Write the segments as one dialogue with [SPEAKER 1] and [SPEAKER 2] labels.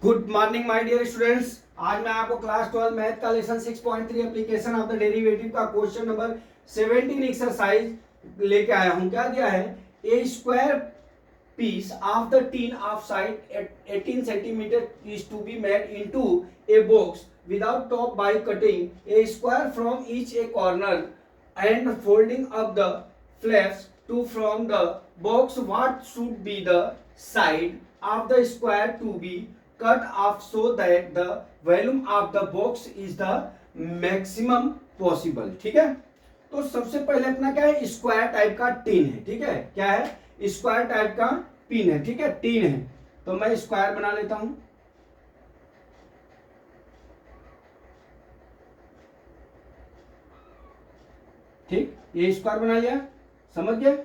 [SPEAKER 1] Good morning my dear students. आज मैं आपको क्लास 12 मैथ का lesson 6.3 application of the derivative का क्वेश्चन नंबर 17 एक्सरसाइज लेके आया हूं। क्या दिया है? A square piece of the tin of side 18 centimetre is to be made into a box without top by cutting a square from each a corner and folding up the flaps to from the box. What should be the side of the square to be cut off so that the volume of the box is the maximum possible? ठीक है, तो सबसे पहले अपना क्या है? Square type का tin है। ठीक है, क्या है? स्क्वायर टाइप का पिन है। ठीक है, टीन है, तो मैं स्क्वायर बना लेता हूं। ठीक, ये स्क्वायर बना लिया, समझ गए?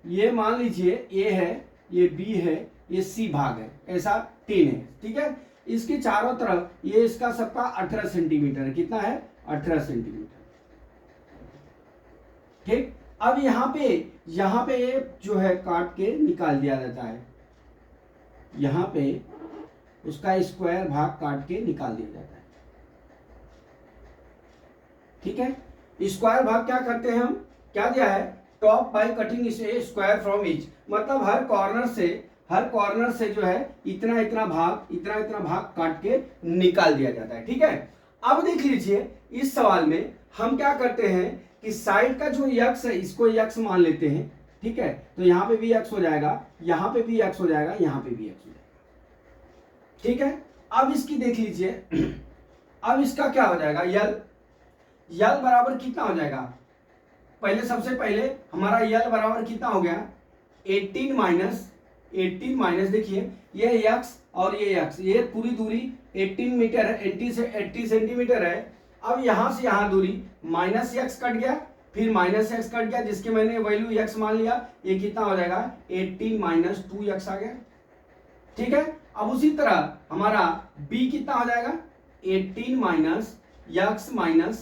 [SPEAKER 1] ये मान लीजिए ए है, ये बी है, ये सी भाग है, ऐसा टीन है। ठीक है, इसके चारों तरफ ये इसका सबका 18 सेंटीमीटर है। कितना है? 18 सेंटीमीटर। ठीक, अब यहाँ पे ये जो है काट के निकाल दिया जाता है। यहाँ पे उसका स्क्वायर भाग काट के निकाल दिया जाता है। ठीक है, स्क्वायर भाग क्या करते हैं हम? क्या दिया है? Top by cutting square from each, मतलब हर कॉर्नर से जो है इतना इतना भाग काट के निकाल दिया जाता है। ठीक है, अब देख लीजिए इस सवाल में हम क्या करते हैं कि साइड का जो यक्स है इसको यक्स मान लेते हैं। ठीक है, तो यहाँ पे भी यक्स हो जाएगा, यहाँ पे भी यक्स हो जाएगा, यहाँ पे भी यक्स हो जाएगा। ठीक है, अब इसकी देख लीजिए, अब इसका क्या हो जाएगा? यल बराबर कितना हो जाएगा? सबसे पहले हमारा यल बराबर कितना हो गया? 18 माइनस देखिए ये यक्स और ये यक्स, ये पूरी दूरी 18 मीटर है, 80 सेंटीमीटर है। अब यहां से यहां दूरी माइनस यक्स कट गया, फिर माइनस यक्स कट गया, जिसके मैंने वैल्यू यक्स मान लिया। ये कितना हो जाएगा? 18 माइनस 2 यक्स आ गया। ठीक है, अब उसी तरह हमारा बी कितना हो जाएगा? 18 माइनस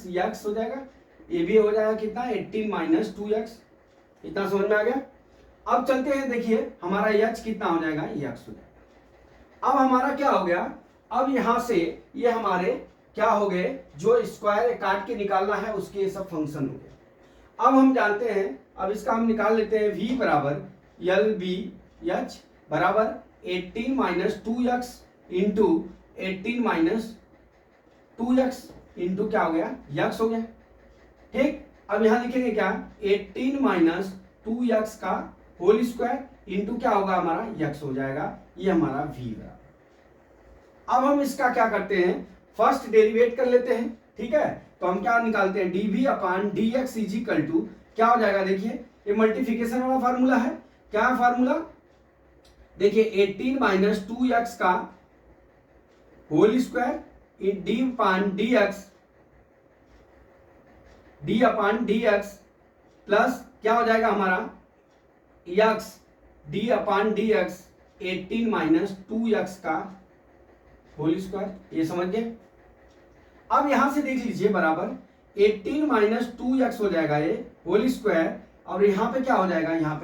[SPEAKER 1] यक्स हो जाएगा। ये भी हो जाएगा कितना? 18 माइनस 2 यक्स। इतना समझ में आ गया? अब चलते हैं, देखिए हमारा यक्स कितना हो जाएगा? यक्स हो जाएगा। अब हमारा क्या हो गया? अब यहां से ये हमारे क्या हो गए? जो स्क्वायर काट के निकालना है उसके ये सब फंक्शन हो गए। अब हम जानते हैं, अब इसका हम निकाल लेते हैं। v बराबर यल बी एच बराबर 18 minus 2 x into 18 minus 2 x into क्या हो गया? यक्स हो गया। ठीक, अब यहां लिखेंगे क्या? 18 माइनस 2 यक्स का होल स्क्वायर इंटू क्या होगा? हमारा यक्स हो जाएगा। ये हमारा v बराबर। अब हम इसका क्या करते हैं? फर्स्ट डेरिवेट कर लेते हैं। ठीक है, तो हम क्या निकालते हैं? dv upon dx is equal to क्या हो जाएगा? देखिए ये मल्टीप्लिकेशन वाला फार्मूला है। क्या है फार्मूला? देखिए 18 माइनस 2 यक्स का whole square D upon dx plus क्या हो जाएगा हमारा? X D upon dx 18 minus 2 x का होल स्क्वायर। ये समझ गए? अब यहां से देख लीजिए बराबर 18 माइनस 2 यक्स हो जाएगा ये होल स्क्वायर, और यहां पे क्या हो जाएगा? यहां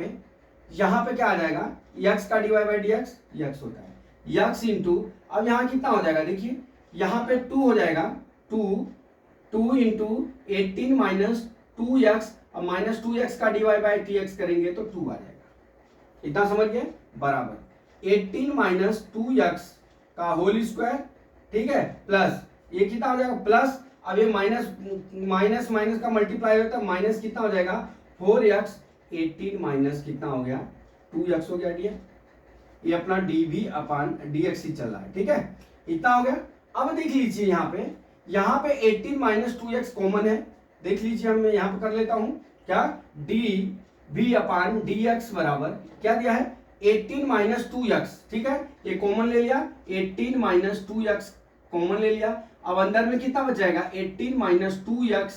[SPEAKER 1] पे क्या आ जाएगा? यक्स का dy by D X x होता है, यक्स इंटू, अब यहां कितना हो जाएगा? देखिए यहां पे 2 हो जाएगा, 2 इंटू 18 माइनस 2 यक्स, अब माइनस 2 यक्स का डीवाई बाई टी एक्स करेंगे तो 2 आ जाएगा। इतना समझ गए? बराबर 18 माइनस 2 यक्स का होल स्क्वायर, ठीक है, प्लस ये कितना हो जाएगा? प्लस, अब ये माइनस माइनस का मल्टीप्लाई होता है, माइनस कितना हो जाएगा? 4x 18 माइनस कितना हो गया? 2x हो गया डियर। ये अपना dv अपॉन dx ही चल रहा है। ठीक है, इतना हो गया। अब देख लीजिए यहाँ पे 18 माइनस 2x कॉमन है। देख लीजिए, मैं यहाँ पे कर लेता हूं क्या? dv अपॉन dx बराबर क्या दिया है? 18 माइनस 2x। ठीक है, ये कॉमन ले लिया, 18 माइनस 2x कॉमन ले लिया। अब अंदर में कितना बच जाएगा? 18 माइनस 2x।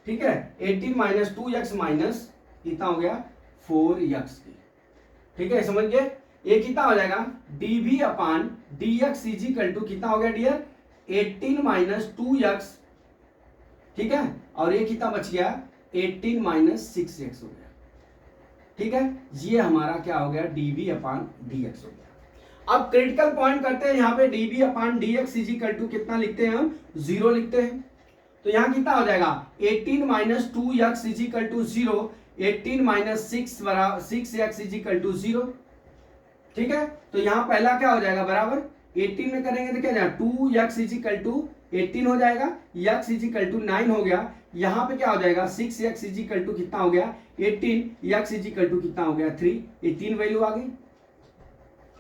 [SPEAKER 1] ठीक है, 18 माइनस 2x माइनस कितना हो गया? 4x। ठीक है, समझ गए? ये कितना हो जाएगा? dv upon dx is equal to कितना हो गया डियर? 18 minus 2x। ठीक है, और ये कितना बच गया? 18 माइनस 6x हो गया। ठीक है, ये हमारा क्या हो गया? dv अपॉन dx हो गया। अब क्रिटिकल पॉइंट करते हैं यहाँ पे dB upon dx is equal to कितना लिखते हैं हम 0 लिखते हैं। तो यहाँ कितना हो जाएगा 18 minus 2x is equal to 0, 18 minus 6x is equal to 0। ठीक है, तो यहाँ पहला क्या हो जाएगा बराबर 18 में करेंगे तो क्या जाएगा 2x इज इक्वल टू 18 हो जाएगा, x इज इक्वल टू 9 हो गया। यहाँ पे क्या हो जाएगा 6x इज इक्वल टू कितना हो गया 18, x इज इक्वल टू कितना हो गया 3, ये 3 वैल्यू आ गई।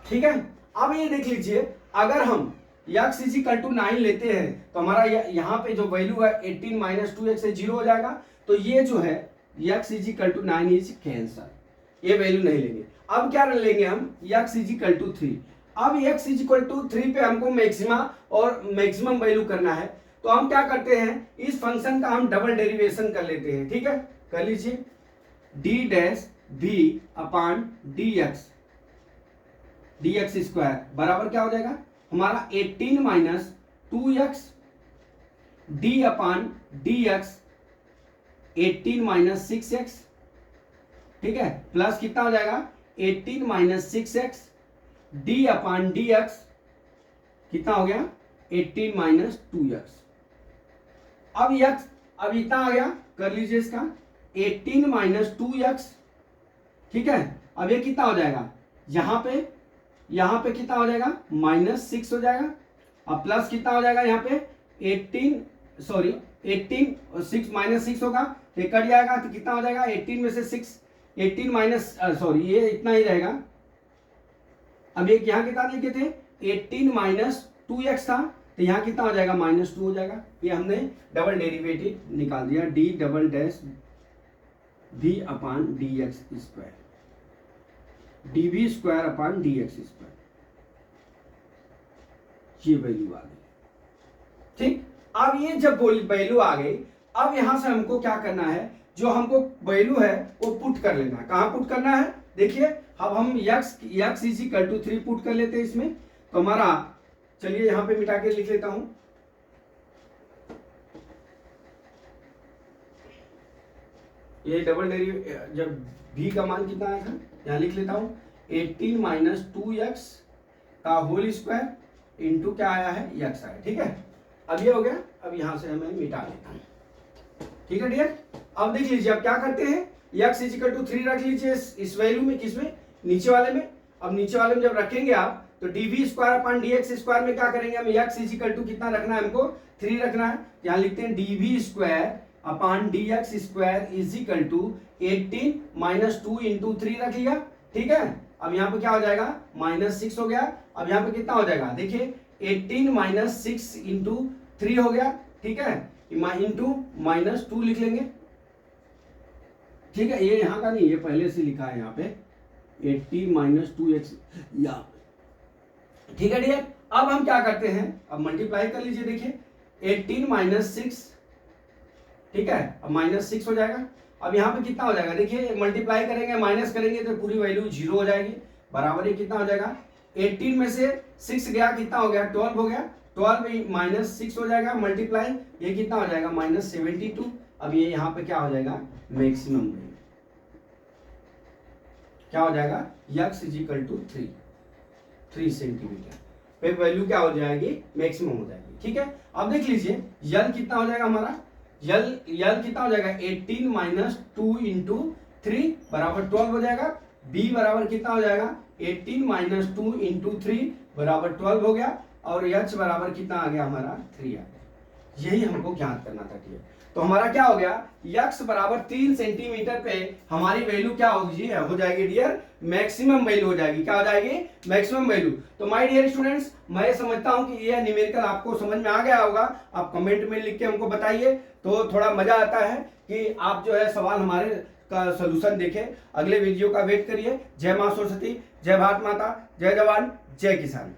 [SPEAKER 1] ठीक है, अब ये देख लीजिए अगर हम x इज इक्वल टू 9 लेते हैं तो हमारा यहाँ पे जो वैल्यू है 18 माइनस 2x से 0 हो जाएगा। तो ये जो है x is equal to 9 is cancel, ये वैल्यू नहीं लेंगे। अब क्या लेंगे हम x इज इक्वल टू 3। अब x इज इक्वल टू 3 पे हमको मैक्सिमा और मैक्सिमम वैल्यू करना है, तो हम क्या करते हैं इस फंक्शन का हम डबल डेरिवेशन कर लेते हैं। ठीक है, कर लीजिए d dash v upon dx square बराबर क्या हो जाएगा हमारा 18 minus 2x d upon dx 18 minus 6x। ठीक है, प्लस कितना हो जाएगा 18 minus 6x d upon dx कितना हो गया 18 माइनस 2x। अब x अब इतना आ गया, कर लीजिए इसका 18 माइनस 2x। ठीक है, अब ये कितना हो जाएगा यहाँ पे कितना हो जाएगा -6 हो जाएगा। अब प्लस कितना हो जाएगा यहाँ पे 18 6 माइनस 6 होगा, ये कट जाएगा तो कितना हो जाएगा 18 में से 6 18 माइनस ये इतना ही रहेगा। अब एक यहाँ कितना लिखे थे 18 माइनस 2x था, तो यहाँ कितना हो जाएगा -2 हो जाएगा। ये हमने डबल डेरिवेटिव निकाल दिया d double dash v upon dx square dv square upon dx square, ये वैल्यू आ गई। ठीक, अब ये जब वैल्यू आ गई, अब यहां से हमको क्या करना है, जो हमको वैल्यू है वो पुट कर लेना है। कहां पुट करना है देखिए, अब हम x is equal to 3 put कर लेते हैं इसमें। तो हमारा चलिए यहां पे मिटा के लिख लेता हूं, ये डबल डेरिवेटिव जब v का मान कितना आया था यहां लिख लेता हूं 18 माइनस 2x का होल स्क्वायर इंटू क्या आया है x आया। ठीक है, अब ये हो गया, अब यहां से हमें मिटा लेता हूं। ठीक है डियर, अब देख लीजिए अब क्या करते हैं x इज इक्वल टू 3 रख लीजिए इस वैल्यू में, किसमें नीचे वाले में। अब नीचे वाले में जब रखेंगे आप तो dv square upon dx square में क्या करेंगे हम x इज इक्वल टू कितना रखना है हमको 3 रखना है। यहाँ लिखते हैं dv square upon dx square is equal to 18 minus 2 into 3 रख लिया। ठीक है, अब यहाँ पे क्या हो जाएगा -6 हो गया। अब यहाँ पे कितना हो जाएगा देखिए 18 माइनस 6 इंटू 3 हो गया। ठीक है, इंटू -2 लिख लेंगे। ठीक है, ये यहाँ का नहीं, ये पहले से लिखा है यहाँ पे 18 माइनस 2x यहाँ। ठीक है डियर, अब हम क्या करते हैं, अब मल्टीप्लाई कर लीजिए। देखिए 18 माइनस 6, ठीक है, अब -6 हो जाएगा। अब यहाँ पे कितना हो जाएगा देखिए, मल्टीप्लाई करेंगे माइनस करेंगे तो पूरी वैल्यू 0 हो जाएगी। बराबर ये कितना हो जाएगा 18 में से 6 गया, कितना हो गया 12 हो गया। 12 माइनस 6 हो जाएगा, मल्टीप्लाई ये कितना हो जाएगा -72। अब ये यहाँ पे क्या हो जाएगा मैक्सिमम वैल्यू क्या हो जाएगा x is equal to 3 centimetre पे वैल्यू क्या हो जाएगी मैक्सिमम हो जाएगी। ठीक है, अब देख लीजिए यल कितना हो जाएगा हमारा, यल कितना हो जाएगा 18 माइनस 2 इंटू 3 बराबर 12 हो जाएगा। b बराबर कितना हो जाएगा 18 माइनस 2 इंटू 3 बराबर 12 हो गया। और h बराबर कितना आ गया हमारा 3 आ गया। यही हमको ज्ञात करना था। ठीक है, तो हमारा क्या हो गया x बराबर 3 सेंटीमीटर पे हमारी वैल्यू क्या होगी हो जाएगी डियर मैक्सिमम वैल्यू हो जाएगी। क्या हो जाएगी मैक्सिमम वैल्यू। तो माय डियर स्टूडेंट्स, मैं समझता हूं कि यह न्यूमेरिकल आपको समझ में आ गया होगा। आप कमेंट में लिख के हमको बताइए, तो थोड़ा मजा आता है कि आप जो है सवाल हमारे का सोल्यूशन देखें। अगले वीडियो का वेट करिए। जय मां सरस्वती, जय भारत माता, जय जवान, जय किसान।